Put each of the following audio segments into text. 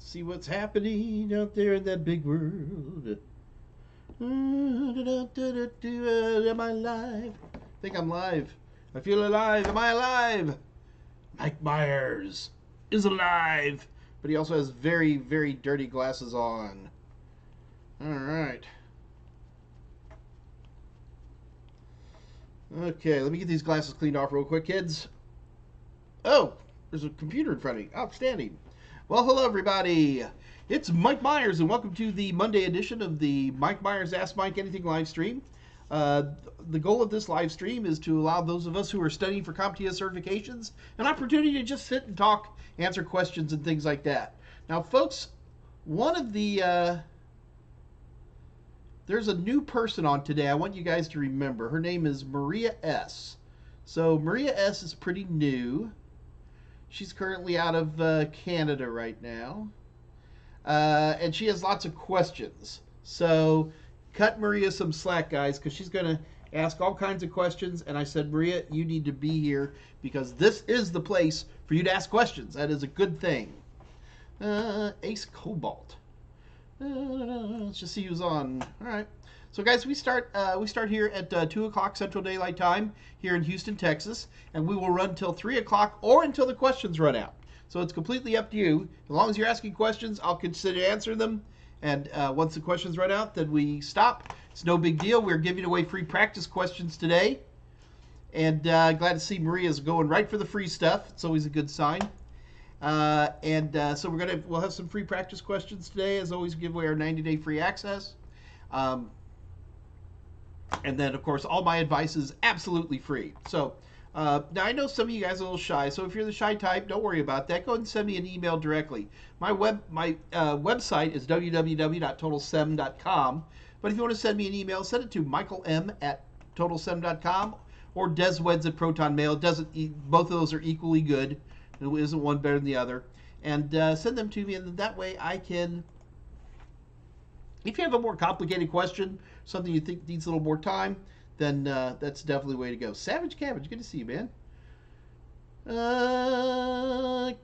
See what's happening out there in that big world. Am I live? I think I'm live. I feel alive. Am I alive? Mike Myers is alive. But he also has very, very dirty glasses on. Alright. Okay, let me get these glasses cleaned off real quick, kids. Oh, there's a computer in front of me. Outstanding. Well, hello, everybody. It's Mike Myers, and welcome to the Monday edition of the Mike Myers Ask Mike Anything live stream. The goal of this live stream is to allow those of us who are studying for CompTIA certifications an opportunity to just sit and talk, answer questions, and things like that. Now, folks, one of the... there's a new person on today I want you guys to remember. Her name is Maria S. So Maria S. is pretty new. She's currently out of Canada right now. And she has lots of questions. So cut Maria some slack, guys, because she's going to ask all kinds of questions. And I said, Maria, you need to be here because this is the place for you to ask questions. That is a good thing. Ace Cobalt. Let's just see who's on. All right. So, guys, we start here at 2 o'clock Central Daylight Time here in Houston, Texas, and we will run till 3 o'clock or until the questions run out. So it's completely up to you. As long as you're asking questions, I'll consider answering them. And once the questions run out, then we stop. It's no big deal. We're giving away free practice questions today. And glad to see Maria's going right for the free stuff. It's always a good sign. So we'll have some free practice questions today. As always, we give away our 90-day free access. And then, of course, all my advice is absolutely free. So now I know some of you guys are a little shy. So if you're the shy type, don't worry about that. Go ahead and send me an email directly. My website is www.totalsem.com. But if you want to send me an email, send it to michaelm@totalsem.com or desweds@protonmail. Both of those are equally good. There isn't one better than the other. And send them to me, and that way I can... If you have a more complicated question, something you think needs a little more time, then that's definitely the way to go. Savage Cabbage, good to see you, man.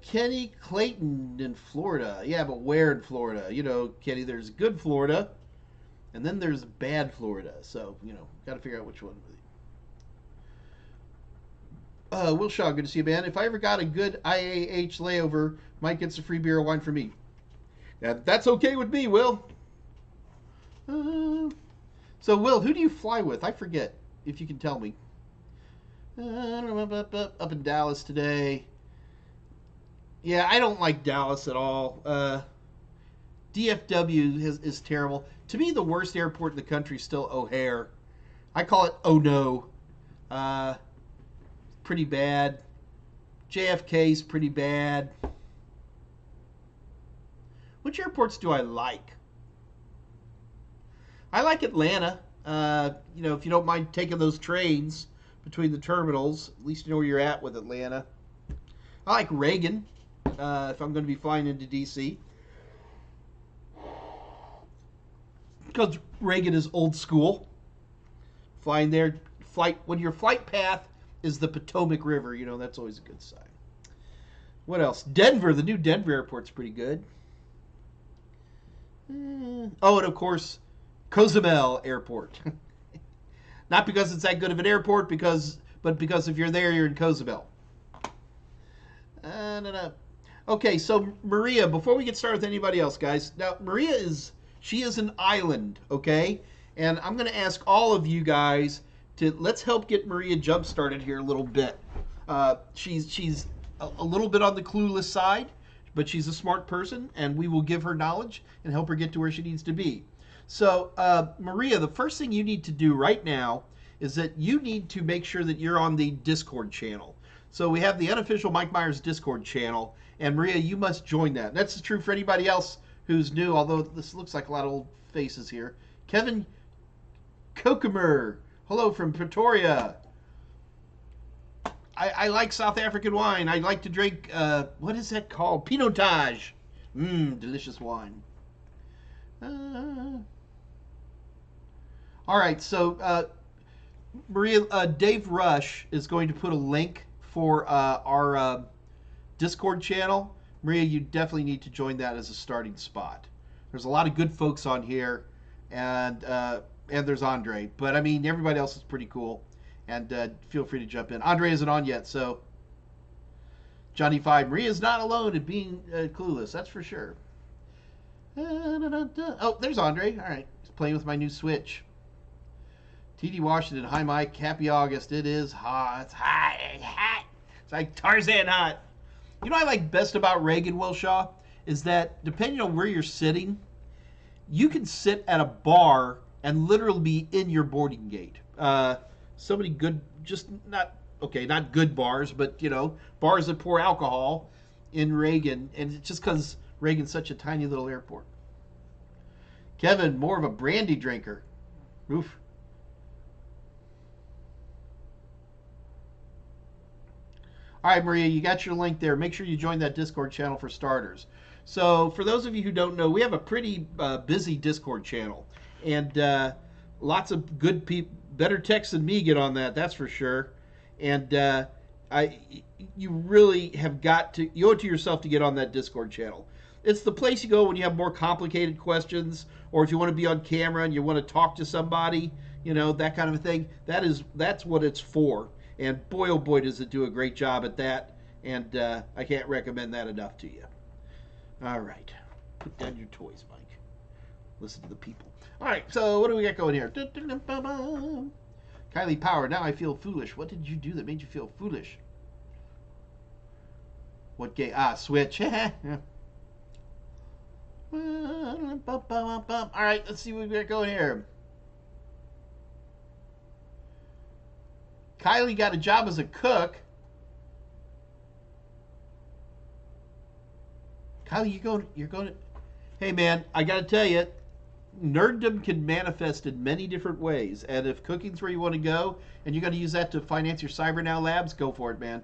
Kenny Clayton in Florida. Yeah, but where in Florida? You know, Kenny, there's good Florida, and then there's bad Florida. So, you know, got to figure out which one. Will Shaw, good to see you, man. If I ever got a good IAH layover, Mike gets a free beer or wine for me. That's okay with me, Will. So, Will, who do you fly with? I forget, if you can tell me. Up in Dallas today. Yeah, I don't like Dallas at all. DFW is terrible. To me, the worst airport in the country is still O'Hare. I call it Oh No. Pretty bad. JFK's pretty bad. Which airports do I like? I like Atlanta. You know, if you don't mind taking those trains between the terminals, at least you know where you're at with Atlanta. I like Reagan, if I'm going to be flying into D.C. Because Reagan is old school. Flying there, when your flight path is the Potomac River, you know, that's always a good sign. What else? Denver, the new Denver airport's pretty good. Oh, and of course, Cozumel Airport. Not because it's that good of an airport, but because if you're there, you're in Cozumel. No. Okay, so Maria, before we get started with anybody else, guys, now Maria is an island, okay? And I'm going to ask all of you guys let's help get Maria jump started here a little bit. She's a little bit on the clueless side, but she's a smart person, and we will give her knowledge and help her get to where she needs to be. So, Maria, the first thing you need to do right now is that you need to make sure that you're on the Discord channel. So we have the unofficial Mike Myers Discord channel, and Maria, you must join that. And that's true for anybody else who's new, although this looks like a lot of old faces here. Kevin Kokemer, hello from Pretoria. I like South African wine. I like to drink, what is that called? Pinotage. Delicious wine. All right, so Maria, Dave Rush is going to put a link for our Discord channel. Maria, you definitely need to join that as a starting spot. There's a lot of good folks on here, and there's Andre. But I mean, everybody else is pretty cool, and feel free to jump in. Andre isn't on yet, so Johnny Five. Maria's not alone in being clueless. That's for sure. Oh, there's Andre. All right, he's playing with my new Switch. TD Washington, hi Mike, happy August. It is hot. It's hot. It's hot. It's like Tarzan hot. You know what I like best about Reagan, Wilshaw, is that depending on where you're sitting, you can sit at a bar and literally be in your boarding gate. So many good, just not good bars, but bars that pour alcohol in Reagan, and it's just because Reagan's such a tiny little airport. Kevin, more of a brandy drinker. Oof. All right, Maria, you got your link there. Make sure you join that Discord channel for starters. So for those of you who don't know, we have a pretty busy Discord channel. And lots of good people, better techs than me get on that, that's for sure. And you really have got to, you owe it to yourself to get on that Discord channel. It's the place you go when you have more complicated questions, or if you want to be on camera and you want to talk to somebody, that kind of a thing. That's what it's for. And boy, oh boy, does it do a great job at that. And I can't recommend that enough to you. All right. Put down your toys, Mike. Listen to the people. All right, so what do we got going here? Kylie Power, now I feel foolish. What did you do that made you feel foolish? What game? Switch. All right, let's see what we got going here. Kylie got a job as a cook. Kylie, you're going to... Hey, man, I got to tell you, nerddom can manifest in many different ways. And if cooking's where you want to go, and you're going to use that to finance your CyberNow labs, go for it, man.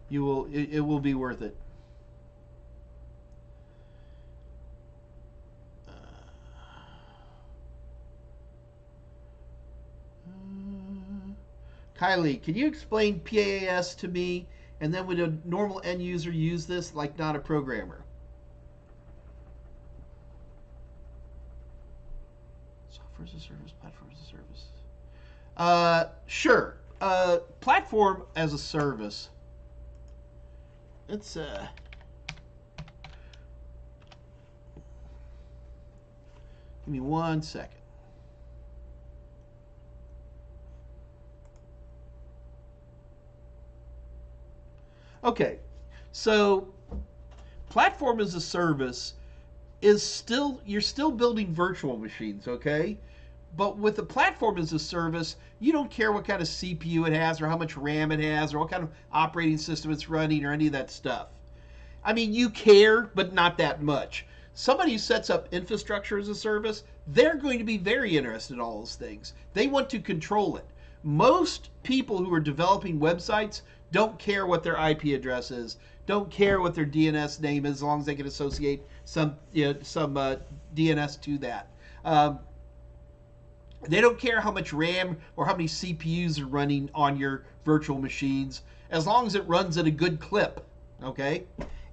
It will be worth it. Kylie, can you explain PAS to me? And then would a normal end user use this like not a programmer? Software as a service, platform as a service. Sure. Platform as a service. It's give me 1 second. Okay, so platform as a service is still, you're still building virtual machines, okay? But with the platform as a service, you don't care what kind of CPU it has or how much RAM it has or what kind of operating system it's running or any of that stuff. I mean, you care, but not that much. Somebody who sets up infrastructure as a service, they're going to be very interested in all those things. They want to control it. Most people who are developing websites don't care what their IP address is, don't care what their DNS name is, as long as they can associate some DNS to that. They don't care how much RAM or how many CPUs are running on your virtual machines, as long as it runs at a good clip, okay?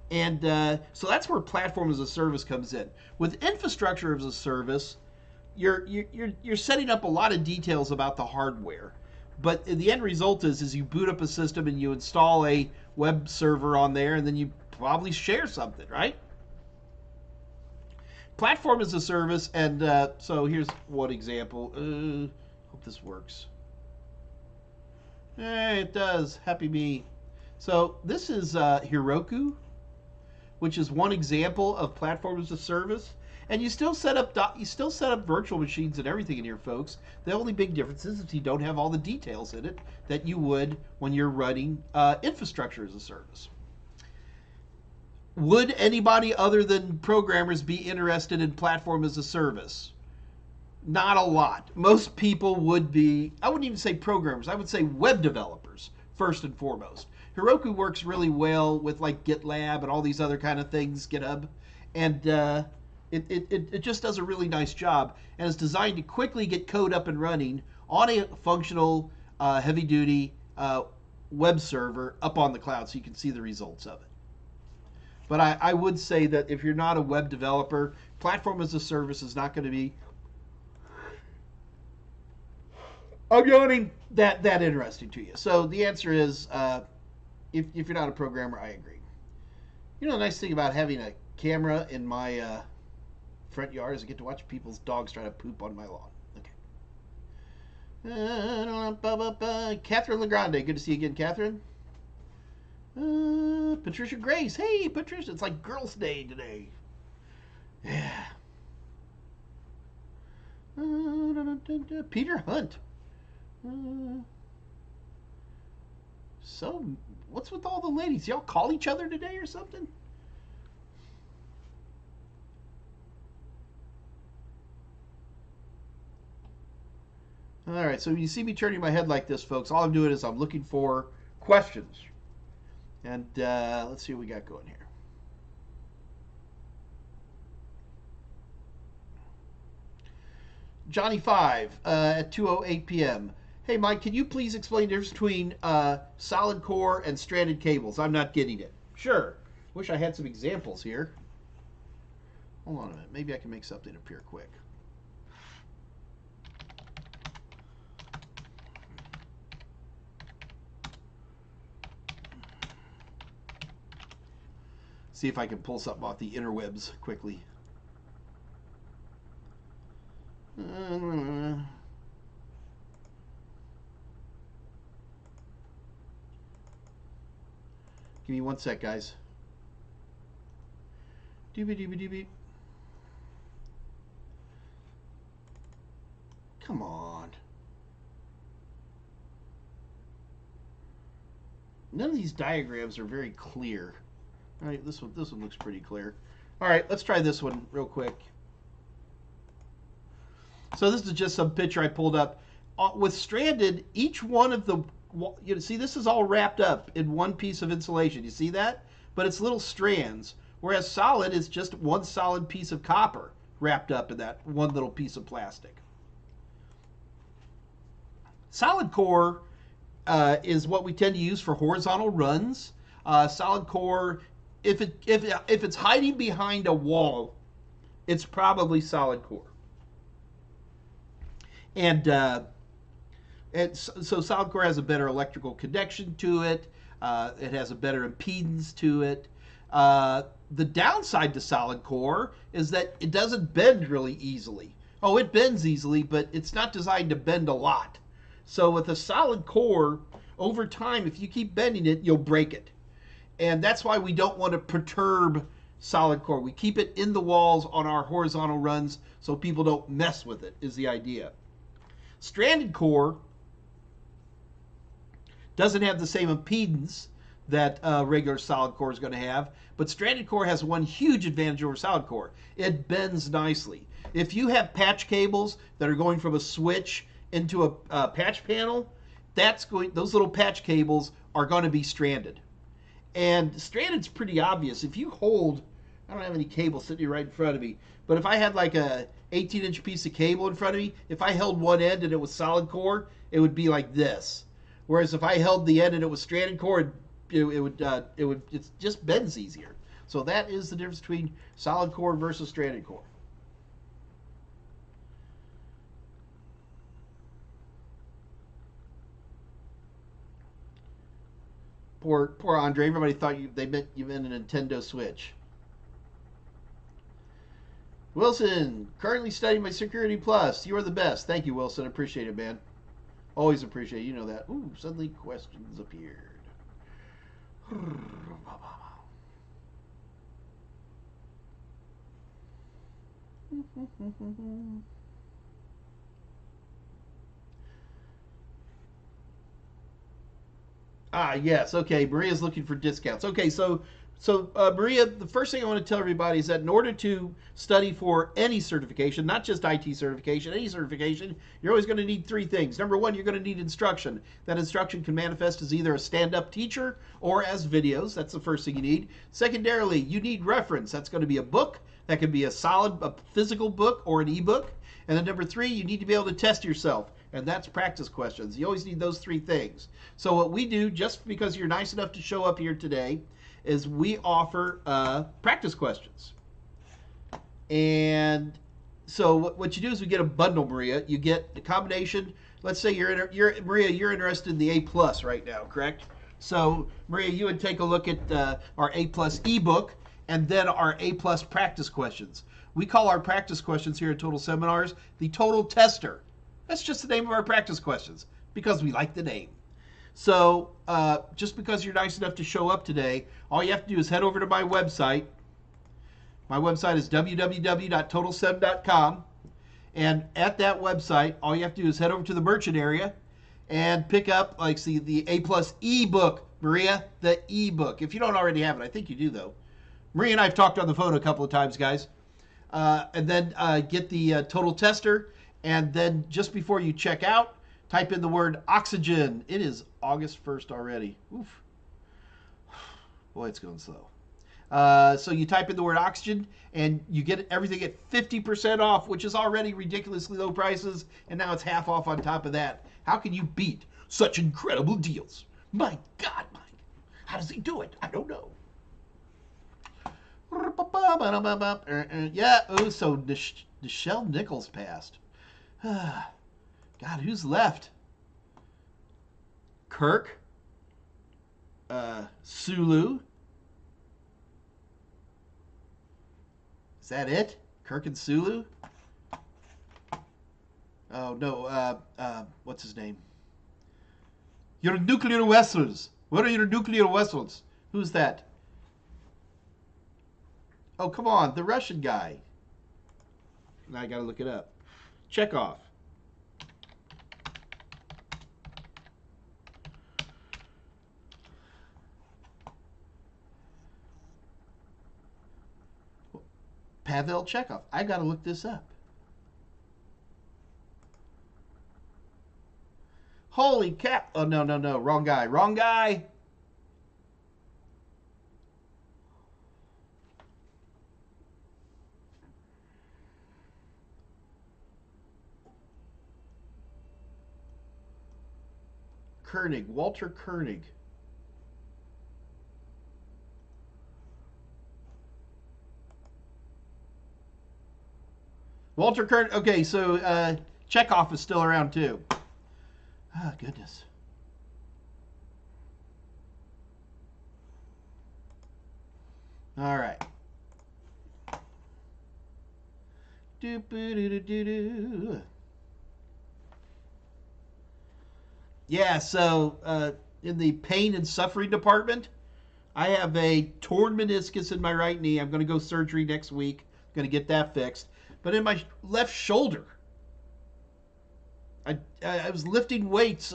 And so that's where platform as a service comes in. With infrastructure as a service, you're setting up a lot of details about the hardware. But the end result is you boot up a system and you install a web server on there, and then you probably share something, right? Platform as a service, and so here's one example. Hope this works. Hey, it does. Happy me. So this is Heroku, which is one example of platform as a service. And you still set up virtual machines and everything in here, folks. The only big difference is you don't have all the details in it that you would when you're running infrastructure as a service. Would anybody other than programmers be interested in platform as a service? Not a lot. Most people would be, I wouldn't even say programmers, I would say web developers, first and foremost. Heroku works really well with like GitLab and all these other kind of things, GitHub. And it just does a really nice job, and is designed to quickly get code up and running on a functional, heavy-duty web server up on the cloud, so you can see the results of it. But I would say that if you're not a web developer, platform as a service is not going to be, I'm yawning, that interesting to you. So the answer is, if you're not a programmer, I agree. You know, the nice thing about having a camera in my front yard is I get to watch people's dogs try to poop on my lawn. Okay. Catherine Legrande, good to see you again, Catherine. Patricia Grace, hey Patricia, it's like Girls' Day today. Yeah. Peter Hunt. So, what's with all the ladies? Y'all call each other today or something? All right, so when you see me turning my head like this, folks, all I'm doing is I'm looking for questions. And let's see what we got going here. Johnny 5 at 2:08 p.m. Hey, Mike, can you please explain the difference between solid core and stranded cables? I'm not getting it. Sure. Wish I had some examples here. Hold on a minute. Maybe I can make something appear quick. See if I can pull something off the interwebs quickly. Give me one sec, guys. Doobie. Come on. None of these diagrams are very clear. All right, this one looks pretty clear. All right, let's try this one real quick. So this is just some picture I pulled up. With stranded, each one of the, you see, this is all wrapped up in one piece of insulation. You see that? But it's little strands. Whereas solid is just one solid piece of copper wrapped up in that one little piece of plastic. Solid core is what we tend to use for horizontal runs. Solid core, if it's hiding behind a wall, it's probably solid core. And so solid core has a better electrical connection to it. It has a better impedance to it. The downside to solid core is that it doesn't bend really easily. Oh, it bends easily, but it's not designed to bend a lot. So with a solid core, over time, if you keep bending it, you'll break it. And that's why we don't want to perturb solid core. We keep it in the walls on our horizontal runs so people don't mess with it, is the idea. Stranded core doesn't have the same impedance that regular solid core is going to have, but stranded core has one huge advantage over solid core. It bends nicely. If you have patch cables that are going from a switch into a patch panel, those little patch cables are going to be stranded. And stranded's pretty obvious. If you hold, I don't have any cable sitting right in front of me, but if I had like a 18-inch piece of cable in front of me, if I held one end and it was solid core, it would be like this. Whereas if I held the end and it was stranded core, it just bends easier. So that is the difference between solid core versus stranded core. Poor Andre. Everybody thought they meant you meant a Nintendo Switch. Wilson, currently studying my Security Plus. You are the best. Thank you, Wilson. Appreciate it, man. Always appreciate it. You know that. Ooh, suddenly questions appeared. Ah, yes. Okay, Maria's looking for discounts. Okay, so Maria, the first thing I want to tell everybody is that in order to study for any certification, not just IT certification, any certification, you're always going to need three things. Number one, you're going to need instruction. That instruction can manifest as either a stand-up teacher or as videos. That's the first thing you need. Secondarily, you need reference. That's going to be a book. That could be a physical book or an ebook. And then number three, you need to be able to test yourself. And that's practice questions. You always need those three things. So what we do, just because you're nice enough to show up here today, is we offer practice questions. And so what you do is we get a bundle, Maria. You get the combination. Let's say Maria, you're interested in the A plus right now, correct? So Maria, you would take a look at our A plus ebook and then our A plus practice questions. We call our practice questions here at Total Seminars the Total Tester. That's just the name of our practice questions because we like the name. So just because you're nice enough to show up today, all you have to do is head over to my website. My website is www.totalsem.com. And at that website, all you have to do is head over to the merchant area and pick up, like, see, the A plus ebook, Maria, the ebook. If you don't already have it, I think you do, though. Maria and I have talked on the phone a couple of times, guys. And then get the total tester. And then just before you check out, type in the word oxygen. It is August 1st already. Oof. Boy, it's going slow. So you type in the word oxygen and you get everything at 50% off, which is already ridiculously low prices, and now it's half off on top of that. How can you beat such incredible deals? My God, Mike. How does he do it? I don't know. Yeah, oh, so Nichelle Nichols passed. God, who's left? Kirk? Sulu? Is that it? Kirk and Sulu? Oh, no. What's his name? Your nuclear vessels. What are your nuclear vessels? Who's that? Oh, come on. The Russian guy. Now I got to look it up. Chekhov. Pavel Chekhov. I got to look this up. Holy cow. Oh, no. Wrong guy. Koenig. Walter Koenig. Walter Koenig. Okay, so Chekhov is still around too. Ah, goodness. All right. Yeah, so in the pain and suffering department, I have a torn meniscus in my right knee. I'm going to go surgery next week. I'm going to get that fixed. But in my left shoulder, I was lifting weights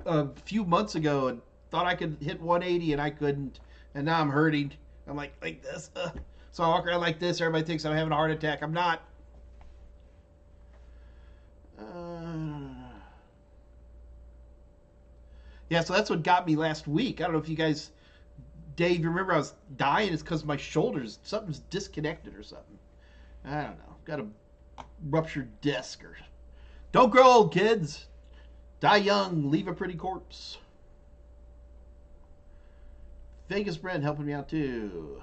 a few months ago and thought I could hit 180 and I couldn't. And now I'm hurting. I'm like this. So I walk around like this. Everybody thinks I'm having a heart attack. I'm not. Yeah, so that's what got me last week. I don't know if you guys, Dave, you remember I was dying? It's because my shoulders, something's disconnected or something. I don't know. Got a ruptured disc or. Don't grow old, kids. Die young. Leave a pretty corpse. Vegas Brent helping me out too.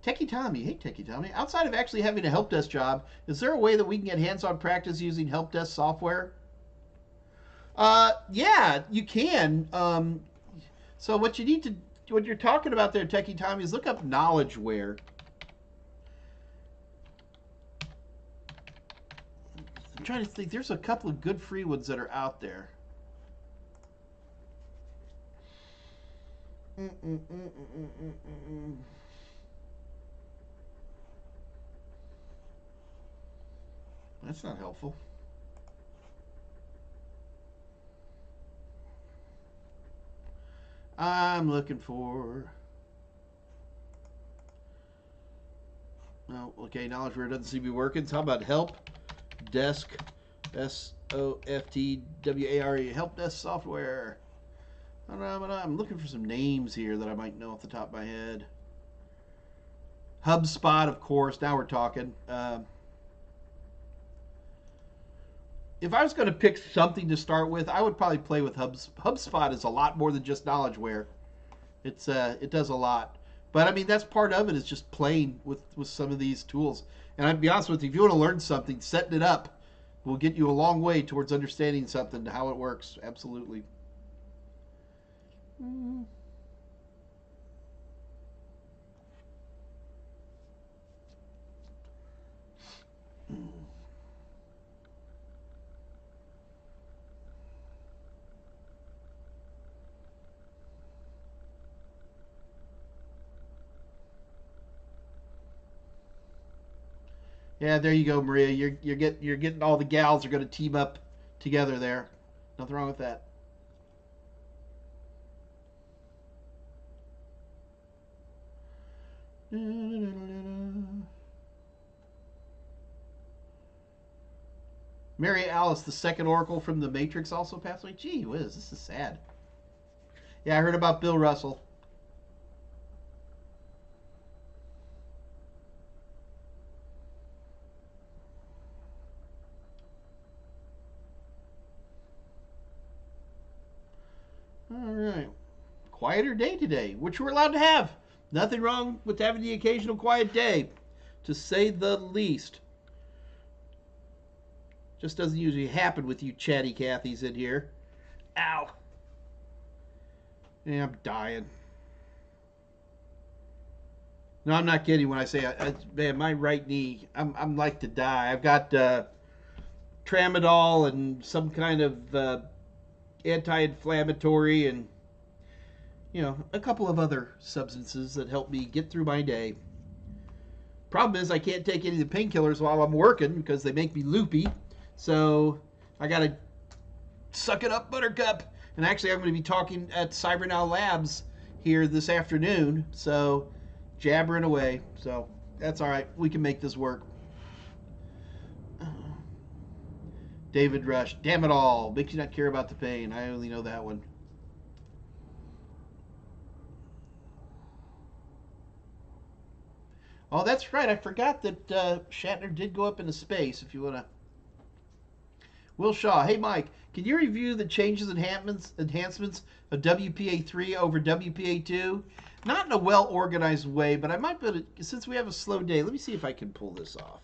Techie Tommy. Hey, Techie Tommy. Outside of actually having a help desk job, is there a way that we can get hands-on practice using help desk software? Yeah, you can. So what you need to, what you're talking about there, Techie Tommy, is look up KnowledgeWare. I'm trying to think. There's a couple of good free ones that are out there. That's not helpful. I'm looking for. Oh, okay. KnowledgeWare doesn't seem to be working. So how about help desk? SOFTWARE. Help desk software. I'm looking for some names here that I might know off the top of my head. HubSpot, of course. Now we're talking. if I was going to pick something to start with, I would probably play with HubSpot is a lot more than just knowledgeware. It does a lot. But I mean that's part of it is just playing with some of these tools. And I'd be honest with you, if you want to learn something, setting it up will get you a long way towards understanding something, how it works. Absolutely. Mm. Yeah, there you go, Maria. You're getting all the gals are going to team up together there. Nothing wrong with that. Mary Alice, the second Oracle from the Matrix, also passed away. Gee whiz, this is sad. Yeah, I heard about Bill Russell. All right. Quieter day today, which we're allowed to have. Nothing wrong with having the occasional quiet day, to say the least. Just doesn't usually happen with you chatty Cathys in here. Ow. Yeah, I'm dying. No, I'm not kidding when I say, man, my right knee, I'm like to die. I've got tramadol and some kind of anti-inflammatory and a couple of other substances that help me get through my day. Problem is I can't take any of the painkillers while I'm working because they make me loopy. So I got to suck it up, Buttercup. And actually I'm going to be talking at CyberNow Labs here this afternoon. So jabbering away. So that's all right. We can make this work. David Rush. Damn it all. Makes you not care about the pain. I only know that one. Oh, that's right. I forgot that Shatner did go up into space. If you want to, Will Shaw. Hey, Mike. Can you review the changes enhancements of WPA3 over WPA2? Not in a well organized way, but I might be able to, since we have a slow day. Let me see if I can pull this off.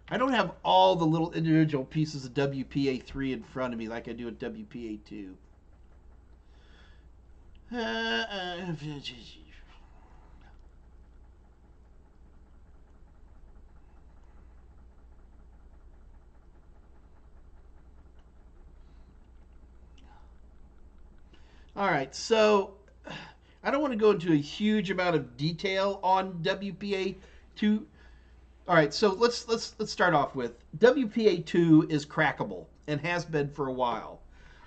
I don't have all the little individual pieces of WPA3 in front of me like I do at WPA2. All right, so I don't want to go into a huge amount of detail on WPA2. All right, so let's start off with WPA2 is crackable and has been for a while.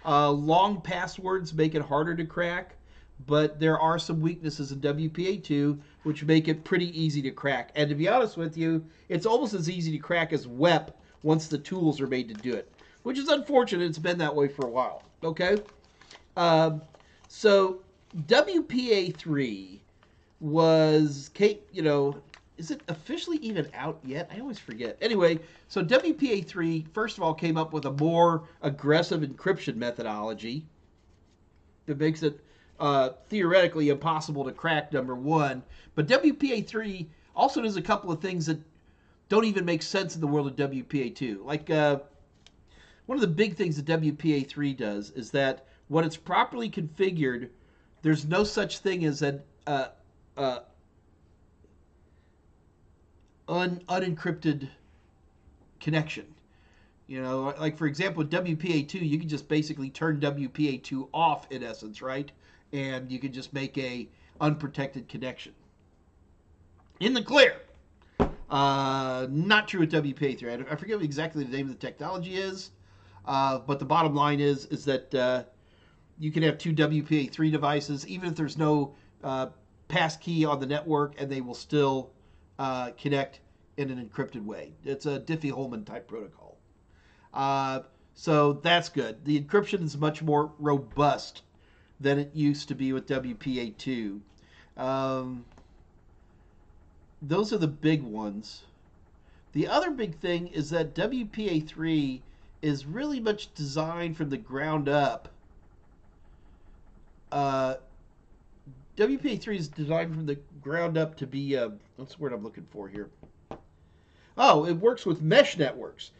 Long passwords make it harder to crack, but there are some weaknesses in WPA2 which make it pretty easy to crack. And to be honest with you, it's almost as easy to crack as WEP once the tools are made to do it, which is unfortunate. It's been that way for a while. Okay. Um, so WPA3 was, is it officially even out yet? I always forget. Anyway, so WPA3, first of all, came up with a more aggressive encryption methodology that makes it theoretically impossible to crack, number one. But WPA3 also does a couple of things that don't even make sense in the world of WPA2. Like, one of the big things that WPA3 does is that when it's properly configured, there's no such thing as an unencrypted connection. Like for example, with WPA2, you can just basically turn WPA2 off in essence, right? And you can just make a unprotected connection. In the clear. Not true with WPA3. I forget what exactly the name of the technology is, but the bottom line is that you can have two WPA3 devices, even if there's no passkey on the network, and they will still connect in an encrypted way. It's a Diffie-Hellman type protocol. So that's good. The encryption is much more robust than it used to be with WPA2. Those are the big ones. The other big thing is that WPA3 is really much designed from the ground up. Uh, WPA3 is designed from the ground up to be, what's the word I'm looking for here? Oh, it works with mesh networks.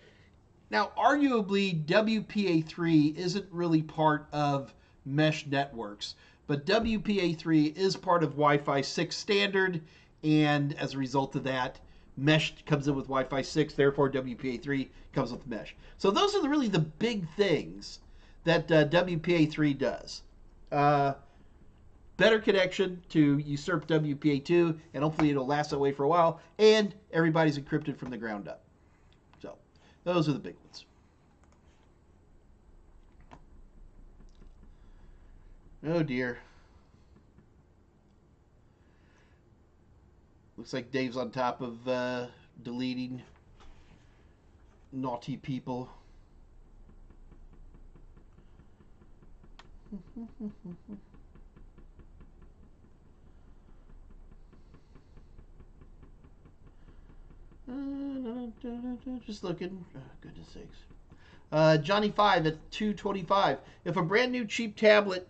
Now, arguably, WPA3 isn't really part of mesh networks, but WPA3 is part of Wi-Fi 6 standard, and as a result of that, mesh comes in with Wi-Fi 6, therefore WPA3 comes with mesh. So those are really the big things that WPA3 does. Better connection to usurp WPA2, and hopefully it'll last that way for a while, and everybody's encrypted from the ground up. So those are the big ones. Oh dear. Looks like Dave's on top of deleting naughty people. Just looking. Oh, goodness sakes. Johnny 5 at 225. If a brand new cheap tablet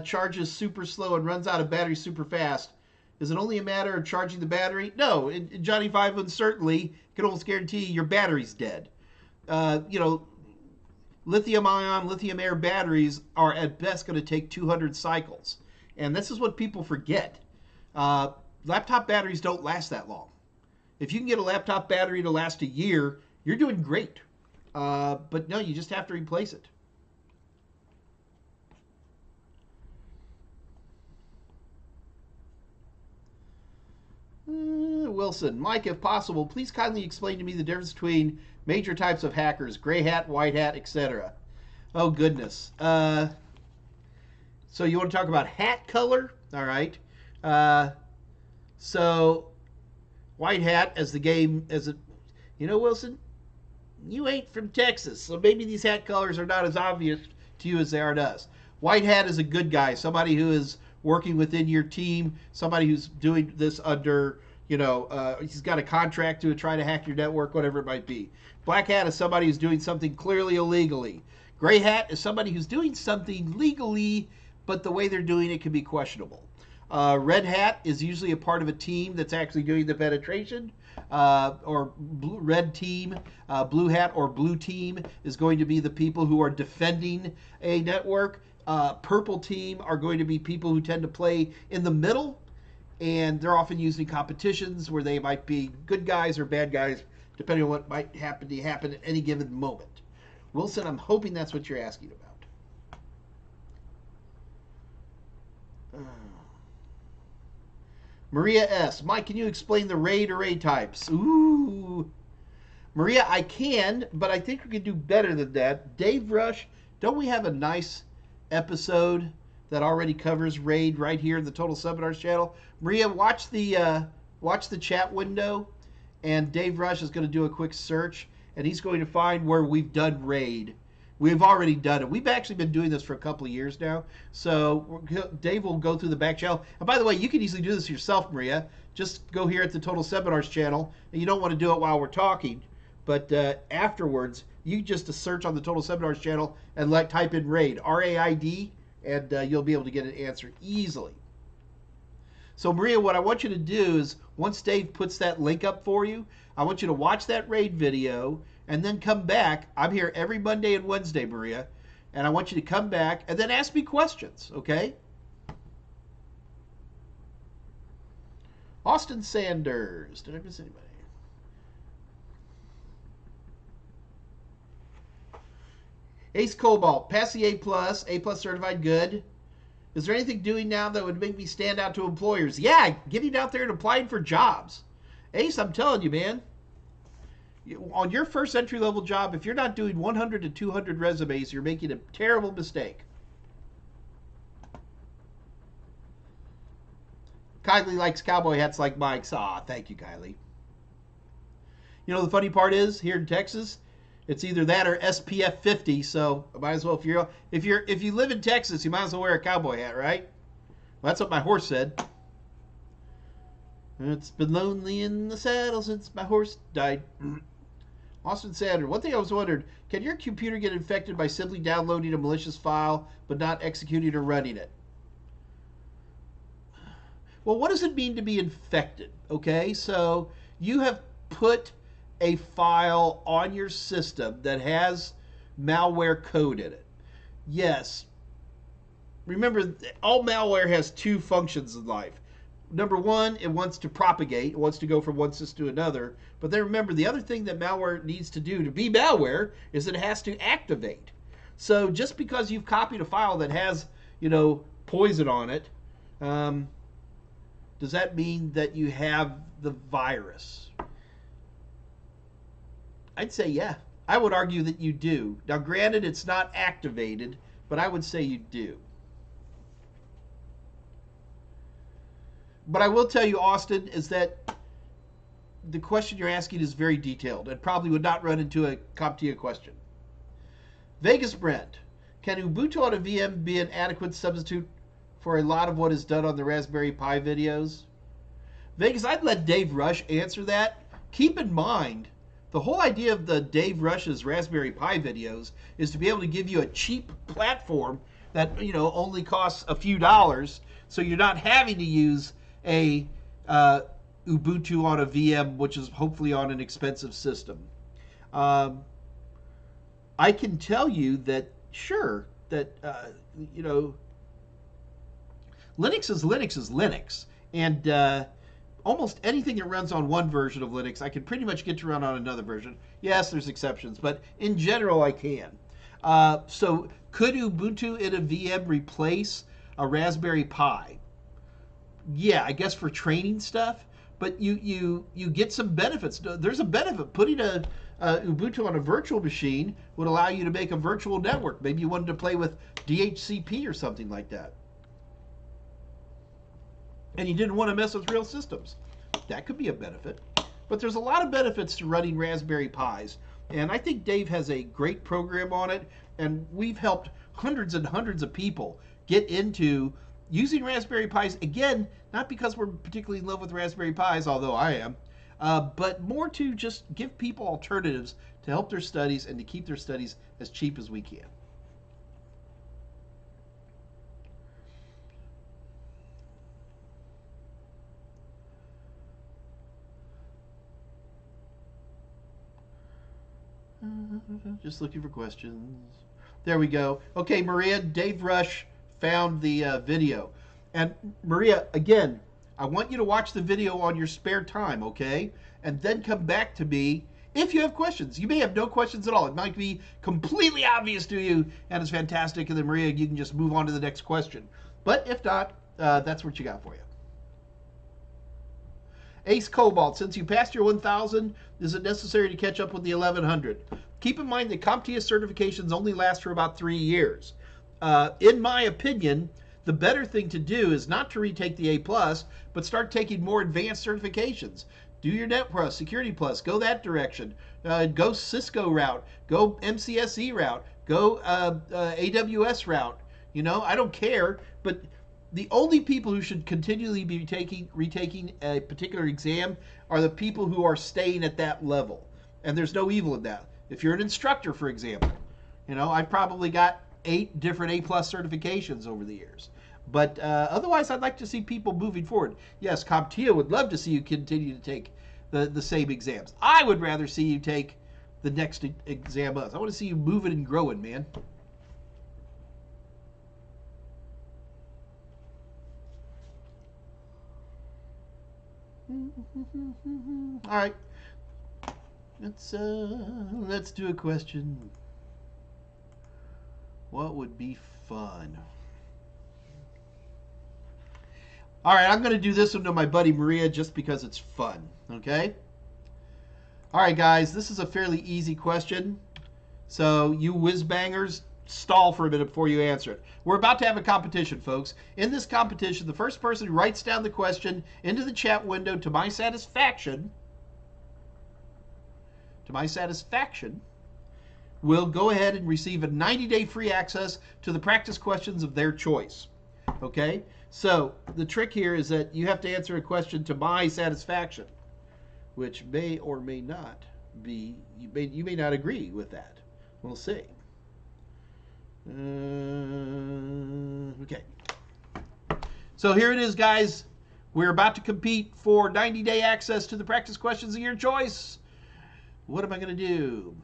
charges super slow and runs out of battery super fast, is it only a matter of charging the battery? No, Johnny 5 certainly can almost guarantee your battery's dead. Lithium-ion, lithium-air batteries are at best going to take 200 cycles. And this is what people forget. Laptop batteries don't last that long. If you can get a laptop battery to last a year, you're doing great. But no, you just have to replace it. Wilson, Mike, if possible, please kindly explain to me the difference between major types of hackers, gray hat, white hat, etc. Oh, goodness. So you want to talk about hat color? All right. So white hat as the game, Wilson, you ain't from Texas, so maybe these hat colors are not as obvious to you as they are to us. White hat is a good guy, somebody who is working within your team, somebody who's doing this under, he's got a contract to try to hack your network, whatever it might be. Black hat is somebody who's doing something clearly illegally. Gray hat is somebody who's doing something legally, but the way they're doing it can be questionable. Red hat is usually a part of a team that's actually doing the penetration, or red team. Blue hat or blue team is going to be the people who are defending a network. Purple team are going to be people who tend to play in the middle, and they're often used in competitions where they might be good guys or bad guys, depending on what might happen at any given moment. Wilson, I'm hoping that's what you're asking about. Maria S. Mike, can you explain the RAID array types? Ooh. Maria, I can, but I think we could do better than that. Dave Rush, don't we have a nice episode that already covers RAID right here in the Total Seminars channel? Maria, watch the chat window, and Dave Rush is going to do a quick search, and he's going to find where we've done RAID. We've already done it. We've actually been doing this for a couple of years now. So Dave will go through the back channel. And by the way, you can easily do this yourself, Maria. Just go here at the Total Seminars channel. And you don't want to do it while we're talking. But afterwards, you just search on the Total Seminars channel and type in RAID, R-A-I-D, and you'll be able to get an answer easily. So Maria, what I want you to do is, once Dave puts that link up for you, I want you to watch that RAID video and then come back. I'm here every Monday and Wednesday, Maria, and I want you to come back and then ask me questions, okay? Austin Sanders. Did I miss anybody? Ace Cobalt. Pass the A+ certified, good. Is there anything doing now that would make me stand out to employers? Yeah, getting out there and applying for jobs. Ace, I'm telling you, man. On your first entry-level job, if you're not doing 100 to 200 resumes, you're making a terrible mistake. Kylie likes cowboy hats like Mike's. Aw, thank you, Kylie. You know, the funny part is, here in Texas, it's either that or SPF 50, so might as well, if you live in Texas, you might as well wear a cowboy hat, right? Well, that's what my horse said. It's been lonely in the saddle since my horse died. Austin Sander, one thing I was wondering, can your computer get infected by simply downloading a malicious file but not executing or running it? Well, what does it mean to be infected? Okay, so you have put a file on your system that has malware code in it. Yes. Remember, all malware has two functions in life. Number one, it wants to propagate. It wants to go from one system to another. But then remember, the other thing that malware needs to do to be malware is it has to activate. So just because you've copied a file that has, poison on it, does that mean that you have the virus? I'd say yeah. I would argue that you do. Now, granted, it's not activated, but I would say you do. But I will tell you, Austin, is that the question you're asking is very detailed and probably would not run into a CompTIA question. Vegas Brent, can Ubuntu on a VM be an adequate substitute for a lot of what is done on the Raspberry Pi videos? Vegas, I'd let Dave Rush answer that. Keep in mind, the whole idea of the Dave Rush's Raspberry Pi videos is to be able to give you a cheap platform that, only costs a few dollars, so you're not having to use a Ubuntu on a VM, which is hopefully on an expensive system. I can tell you that, sure, that, Linux is Linux. And almost anything that runs on one version of Linux, I can pretty much get to run on another version. Yes, there's exceptions, but in general, I can. So could Ubuntu in a VM replace a Raspberry Pi? Yeah, I guess for training stuff, but you get some benefits. There's a benefit. Putting a Ubuntu on a virtual machine would allow you to make a virtual network. Maybe you wanted to play with DHCP or something like that. And you didn't want to mess with real systems. That could be a benefit. But there's a lot of benefits to running Raspberry Pis. And I think Dave has a great program on it. And we've helped hundreds and hundreds of people get into using Raspberry Pis. Again, not because we're particularly in love with Raspberry Pis, although I am, but more to just give people alternatives to help their studies and to keep their studies as cheap as we can. Just looking for questions. There we go. Okay, Maria, Dave Rush found the video. And Maria, again, I want you to watch the video on your spare time, okay? And then come back to me if you have questions. You may have no questions at all. It might be completely obvious to you, and it's fantastic. And then, Maria, you can just move on to the next question. But if not, that's what you got for you. Ace Cobalt, since you passed your 1,000, is it necessary to catch up with the 1,100? Keep in mind that CompTIA certifications only last for about 3 years. In my opinion, the better thing to do is not to retake the A+, but start taking more advanced certifications. Do your Net Plus, Security Plus, go that direction. Go Cisco route, go MCSE route, go AWS route. I don't care, but the only people who should continually be retaking a particular exam are the people who are staying at that level. And there's no evil in that. If you're an instructor, for example, I've probably got 8 different A+ certifications over the years. But otherwise, I'd like to see people moving forward. Yes, CompTIA would love to see you continue to take the same exams. I would rather see you take the next exam up. I want to see you moving and growing, man. All right. Let's do a question. What would be fun? All right, I'm going to do this one to my buddy Maria just because it's fun, okay? All right, guys, this is a fairly easy question. So you whiz-bangers, stall for a minute before you answer it. We're about to have a competition, folks. In this competition, the first person who writes down the question into the chat window to my satisfaction, will go ahead and receive a 90-day free access to the practice questions of their choice. Okay? So the trick here is that you have to answer a question to my satisfaction, which may or may not be, you may not agree with that. We'll see. Okay. So here it is, guys. We're about to compete for 90-day access to the practice questions of your choice. What am I going to do?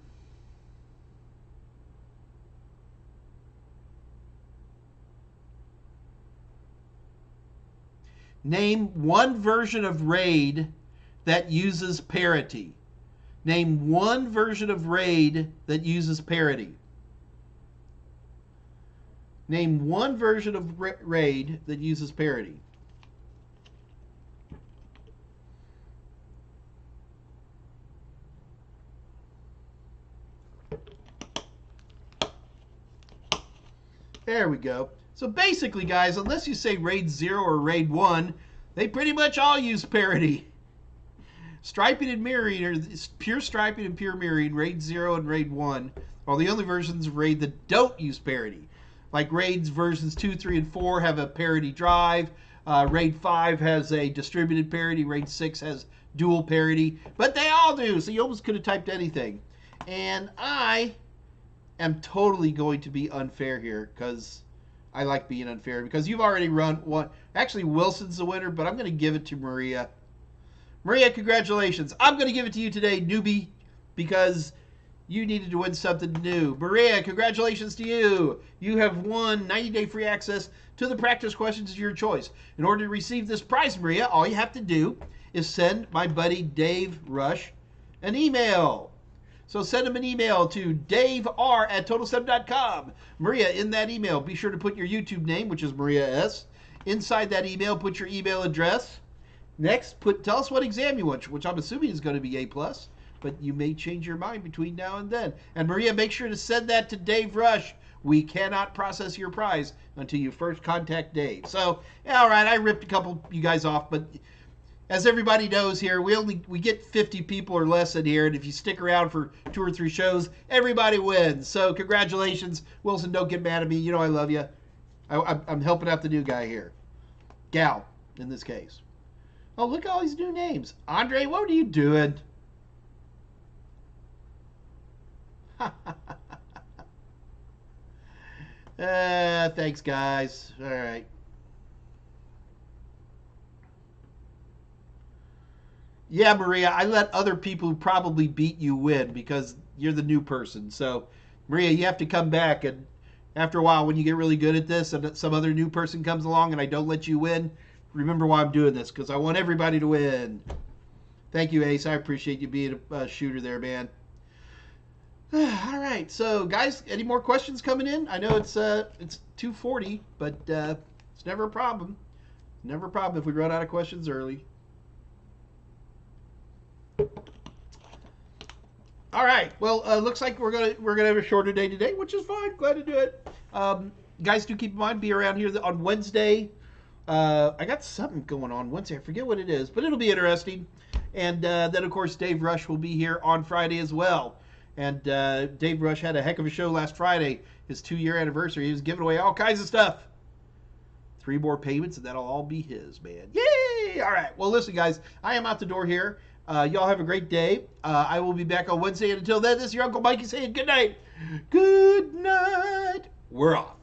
Name one version of RAID that uses parity. Name one version of RAID that uses parity. Name one version of RAID that uses parity. There we go. So basically, guys, unless you say RAID 0 or RAID 1, they pretty much all use parity. Striping and mirroring, or pure striping and pure mirroring, RAID 0 and RAID 1, are the only versions of RAID that don't use parity. Like RAID's versions 2, 3, and 4 have a parity drive. RAID 5 has a distributed parity. RAID 6 has dual parity. But they all do, so you almost could have typed anything. And I am totally going to be unfair here because I like being unfair because you've already run one. Actually, Wilson's the winner, but I'm going to give it to Maria. Maria, congratulations. I'm going to give it to you today, newbie, because you needed to win something new. Maria, congratulations to you. You have won 90-day free access to the practice questions of your choice. In order to receive this prize, Maria, all you have to do is send my buddy Dave Rush an email. So send him an email to daver@totalsem.com. Maria, in that email, be sure to put your YouTube name, which is Maria S. Inside that email, put your email address. Next, tell us what exam you want, which I'm assuming is going to be A+, but you may change your mind between now and then. And Maria, make sure to send that to Dave Rush. We cannot process your prize until you first contact Dave. So, all right, I ripped a couple you guys off, but as everybody knows here, we get 50 people or less in here, and if you stick around for 2 or 3 shows, everybody wins. So congratulations. Wilson, don't get mad at me. You know I love you. I'm helping out the new guy here. Gal, in this case. Oh, look at all these new names. Andre, what are you doing? Thanks, guys. All right. Yeah, Maria, I let other people who probably beat you win because you're the new person. So, Maria, you have to come back. And after a while, when you get really good at this and some other new person comes along and I don't let you win, remember why I'm doing this, because I want everybody to win. Thank you, Ace. I appreciate you being a shooter there, man. All right, so guys, any more questions coming in? I know it's 2:40, but it's never a problem. Never a problem if we run out of questions early. All right. Well, looks like we're gonna have a shorter day today, which is fine. Glad to do it. Guys, do keep in mind, be around here on Wednesday. I got something going on Wednesday. I forget what it is, but it'll be interesting. And then, of course, Dave Rush will be here on Friday as well. And Dave Rush had a heck of a show last Friday, his 2-year anniversary. He was giving away all kinds of stuff. 3 more payments, and that'll all be his, man. Yay! All right. Well, listen, guys, I am out the door here. Y'all have a great day. I will be back on Wednesday. And until then, this is your Uncle Mikey saying good night. Good night. We're off.